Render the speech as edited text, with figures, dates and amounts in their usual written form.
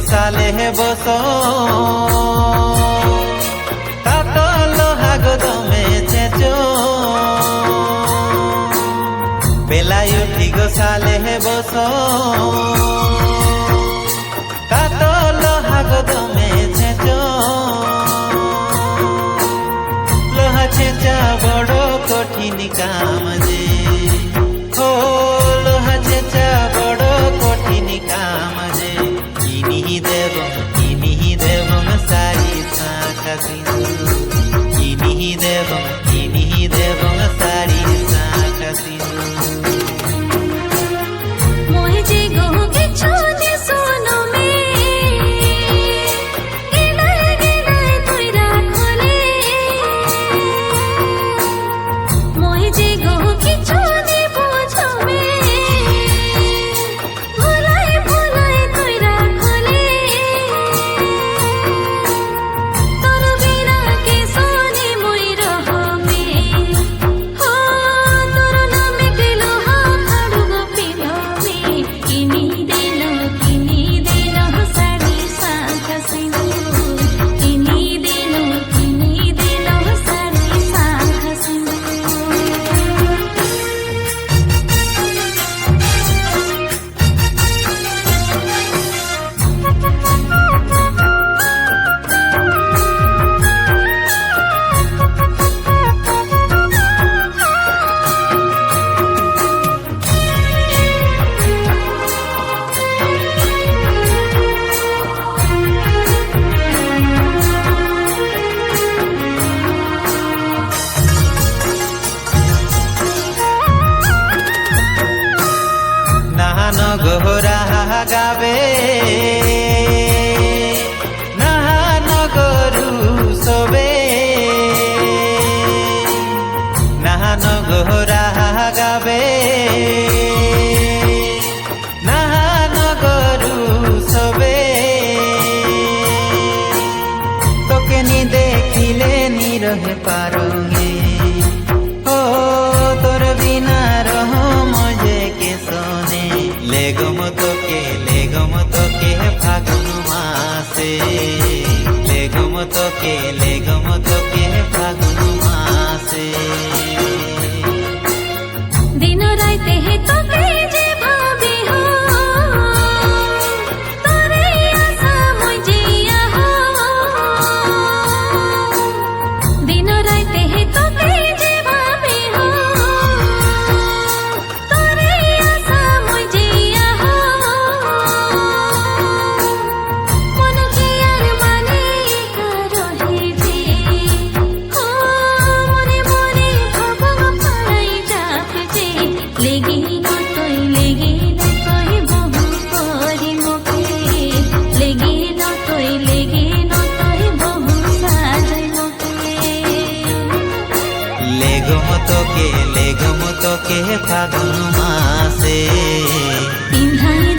গোসালে বসো তাতো লোহা গদমে চেঁচো বেলায় উঠি গোসালে বসো তাতো লোহা গদমে চেঁচো লোহা চেঁচা বড় কঠিন কাম যে ও লোহা চেঁচা বড় কঠিন কাম যে কিনি দেব সারি শাখা সিঁদুর কিনি দেব সারি শাখা সিঁদুর গোহরা গাবে নাহান গরু সবে নাহান গোহরা গাবে নাহান গরু সবে তোকে নি দেখিলে নি রহে পারঙ্গে ও তোর বিনা রহ মজে কে সোনে লেগম তোকে ফাগুন মাসে লেগম তোকে ফাগুন মাসে দিন রাইতে হে তোকে যে ভাবি হো তোরে আশা মই জিয়া হো দিন রাইতে হে তোকে যে ভাবি হো তোরে আশা মই জিয়া হো মন কি আর মানে রহে যে হো মনে মনে ভাবং পাড়াই যাক যে লেগে নতই বহু করি মুখে লেগে নতই বহু সাজাই মুখে লেগম তোকে ফাগুন মাসে পিন্ধাই